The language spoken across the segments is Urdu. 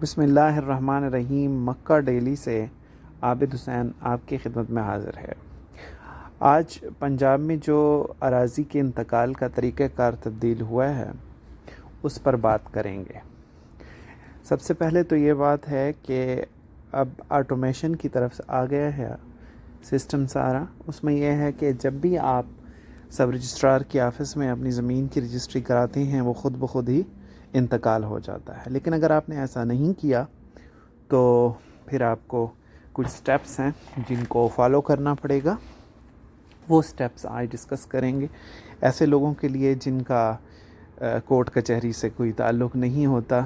بسم اللہ الرحمن الرحیم۔ مکہ ڈیلی سے عابد حسین آپ کی خدمت میں حاضر ہے۔ آج پنجاب میں جو اراضی کے انتقال کا طریقہ کار تبدیل ہوا ہے اس پر بات کریں گے۔ سب سے پہلے تو یہ بات ہے کہ اب آٹومیشن کی طرف سے آ گیا ہے سسٹم سارا۔ اس میں یہ ہے کہ جب بھی آپ سب رجسٹرار کی آفس میں اپنی زمین کی رجسٹری کراتے ہیں وہ خود بخود ہی انتقال ہو جاتا ہے، لیکن اگر آپ نے ایسا نہیں کیا تو پھر آپ کو کچھ سٹیپس ہیں جن کو فالو کرنا پڑے گا۔ وہ سٹیپس آج ڈسکس کریں گے ایسے لوگوں کے لیے جن کا کورٹ کچہری سے کوئی تعلق نہیں ہوتا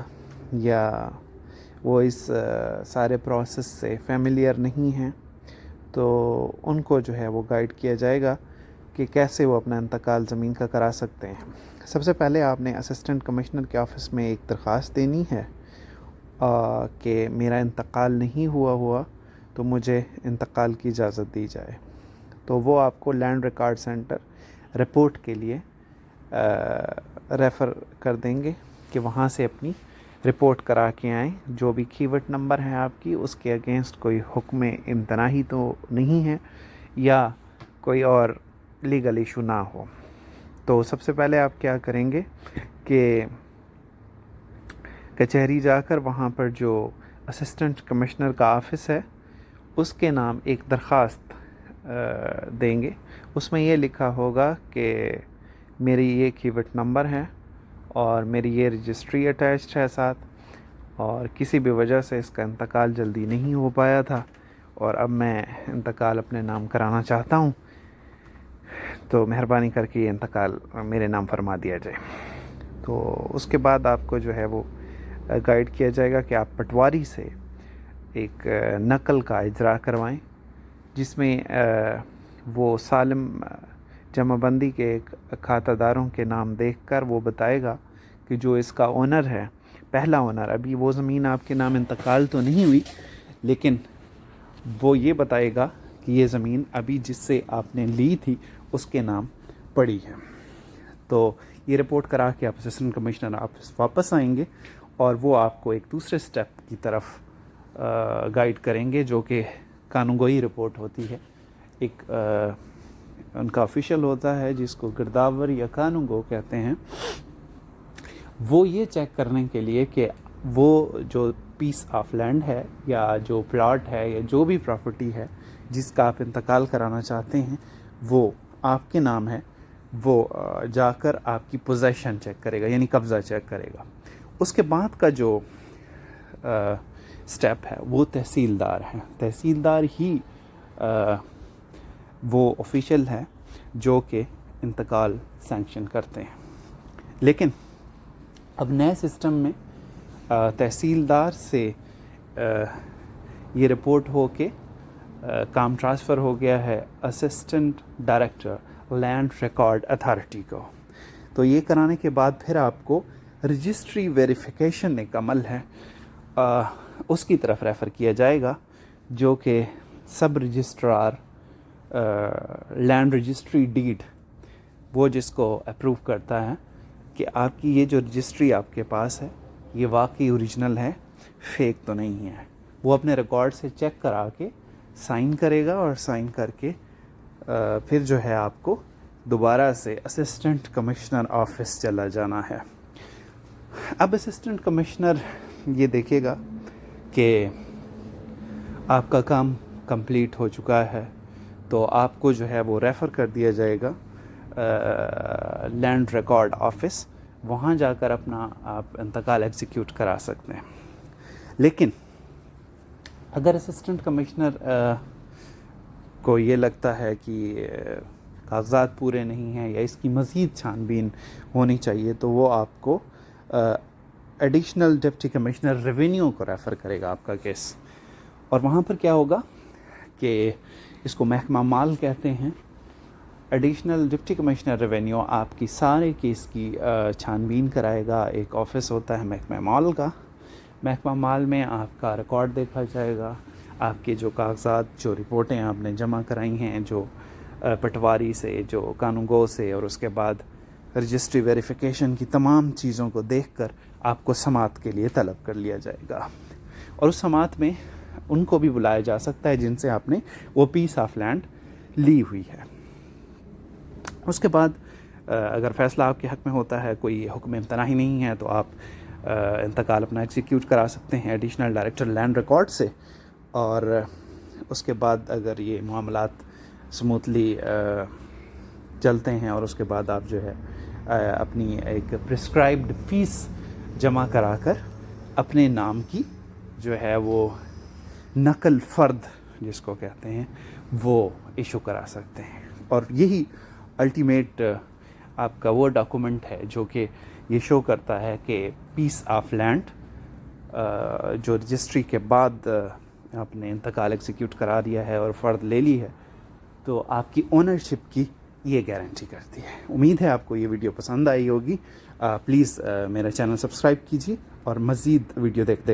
یا وہ اس سارے پروسیس سے فیملیئر نہیں ہیں، تو ان کو جو ہے وہ گائیڈ کیا جائے گا کہ کیسے وہ اپنا انتقال زمین کا کرا سکتے ہیں۔ سب سے پہلے آپ نے اسسٹنٹ کمشنر کے آفس میں ایک درخواست دینی ہے کہ میرا انتقال نہیں ہوا تو مجھے انتقال کی اجازت دی جائے، تو وہ آپ کو لینڈ ریکارڈ سینٹر رپورٹ کے لیے ریفر کر دیں گے کہ وہاں سے اپنی رپورٹ کرا کے آئیں۔ جو بھی کیوٹ نمبر ہے آپ کی اس کے اگینسٹ کوئی حکم امتناعی تو نہیں ہے یا کوئی اور لیگل ایشو نہ ہو۔ تو سب سے پہلے آپ کیا کریں گے کہ کچہری جا کر وہاں پر جو اسسٹنٹ کمشنر کا آفس ہے اس کے نام ایک درخواست دیں گے۔ اس میں یہ لکھا ہوگا کہ میری یہ کیوٹ نمبر ہے اور میری یہ رجسٹری اٹیچڈ ہے ساتھ، اور کسی بھی وجہ سے اس کا انتقال جلدی نہیں ہو پایا تھا اور اب میں انتقال اپنے نام کرانا چاہتا ہوں، تو مہربانی کر کے یہ انتقال میرے نام فرما دیا جائے۔ تو اس کے بعد آپ کو جو ہے وہ گائیڈ کیا جائے گا کہ آپ پٹواری سے ایک نقل کا اجرا کروائیں، جس میں وہ سالم جمع بندی کے ایک کھاتہ داروں کے نام دیکھ کر وہ بتائے گا کہ جو اس کا اونر ہے، پہلا اونر، ابھی وہ زمین آپ کے نام انتقال تو نہیں ہوئی لیکن وہ یہ بتائے گا کہ یہ زمین ابھی جس سے آپ نے لی تھی اس کے نام پڑی ہے۔ تو یہ رپورٹ کرا کے آپ اسسٹنٹ کمشنر آفس واپس آئیں گے اور وہ آپ کو ایک دوسرے سٹیپ کی طرف گائیڈ کریں گے جو کہ قانونگوئی رپورٹ ہوتی ہے۔ ایک ان کا آفیشیل ہوتا ہے جس کو گرداور یا قانونگو کہتے ہیں، وہ یہ چیک کرنے کے لیے کہ وہ جو پیس آف لینڈ ہے یا جو پلاٹ ہے یا جو بھی پراپرٹی ہے جس کا آپ انتقال کرانا چاہتے ہیں وہ آپ کے نام ہے، وہ جا کر آپ کی پوزیشن چیک کرے گا، یعنی قبضہ چیک کرے گا۔ اس کے بعد کا جو سٹیپ ہے وہ تحصیلدار ہے۔ تحصیلدار ہی وہ آفیشیل ہے جو کہ انتقال سینکشن کرتے ہیں، لیکن اب نئے سسٹم میں تحصیلدار سے یہ رپورٹ ہو کے کام ٹرانسفر ہو گیا ہے assistant director land record authority کو۔ تو یہ کرانے کے بعد پھر آپ کو رجسٹری ویریفیکیشن ایک عمل ہے اس کی طرف ریفر کیا جائے گا، جو کہ سب رجسٹرار لینڈ رجسٹری ڈیڈ، وہ جس کو اپروو کرتا ہے کہ آپ کی یہ جو رجسٹری آپ کے پاس ہے یہ واقعی اوریجنل ہے، فیک تو نہیں ہے۔ وہ اپنے ریکارڈ سے چیک کرا کے سائن کرے گا اور سائن کر کے پھر جو ہے آپ کو دوبارہ سے اسسٹنٹ کمشنر آفس چلا جانا ہے۔ اب اسسٹنٹ کمشنر یہ دیکھے گا کہ آپ کا کام کمپلیٹ ہو چکا ہے تو آپ کو جو ہے وہ ریفر کر دیا جائے گا لینڈ ریکارڈ آفس، وہاں جا کر اپنا آپ انتقال ایگزیکیوٹ کرا سکتے ہیں۔ لیکن اگر اسسٹنٹ کمشنر کو یہ لگتا ہے کہ کاغذات پورے نہیں ہیں یا اس کی مزید چھان بین ہونی چاہیے تو وہ آپ کو ایڈیشنل ڈپٹی کمشنر ریونیو کو ریفر کرے گا آپ کا کیس، اور وہاں پر کیا ہوگا کہ اس کو محکمہ مال کہتے ہیں۔ ایڈیشنل ڈپٹی کمشنر ریونیو آپ کی سارے کیس کی چھان بین کرائے گا۔ ایک آفس ہوتا ہے محکمہ مال کا، محکمہ مال میں آپ کا ریکارڈ دیکھا جائے گا، آپ کے جو کاغذات، جو رپورٹیں آپ نے جمع کرائی ہیں، جو پٹواری سے، جو قانونگو سے اور اس کے بعد رجسٹری ویریفیکیشن کی تمام چیزوں کو دیکھ کر آپ کو سماعت کے لیے طلب کر لیا جائے گا، اور اس سماعت میں ان کو بھی بلایا جا سکتا ہے جن سے آپ نے وہ پیس آف لینڈ لی ہوئی ہے۔ اس کے بعد اگر فیصلہ آپ کے حق میں ہوتا ہے، کوئی حکم امتناعی نہیں ہے، تو آپ انتقال اپنا ایگزیکیوٹ کرا سکتے ہیں ایڈیشنل ڈائریکٹر لینڈ ریکارڈ سے، اور اس کے بعد اگر یہ معاملات سموتھلی چلتے ہیں اور اس کے بعد آپ جو ہے اپنی ایک پرسکرائبڈ فیس جمع کرا کر اپنے نام کی جو ہے وہ نقل فرد جس کو کہتے ہیں وہ ایشو کرا سکتے ہیں، اور یہی الٹیمیٹ آپ کا وہ ڈاکومنٹ ہے جو کہ یہ شو کرتا ہے کہ پیس آف لینڈ جو رجسٹری کے بعد آپ نے انتقال ایگزیکیوٹ کرا دیا ہے اور فرد لے لی ہے، تو آپ کی اونرشپ کی یہ گارنٹی کرتی ہے۔ امید ہے آپ کو یہ ویڈیو پسند آئی ہوگی۔ پلیز میرا چینل سبسکرائب کیجیے اور مزید ویڈیو دیکھتے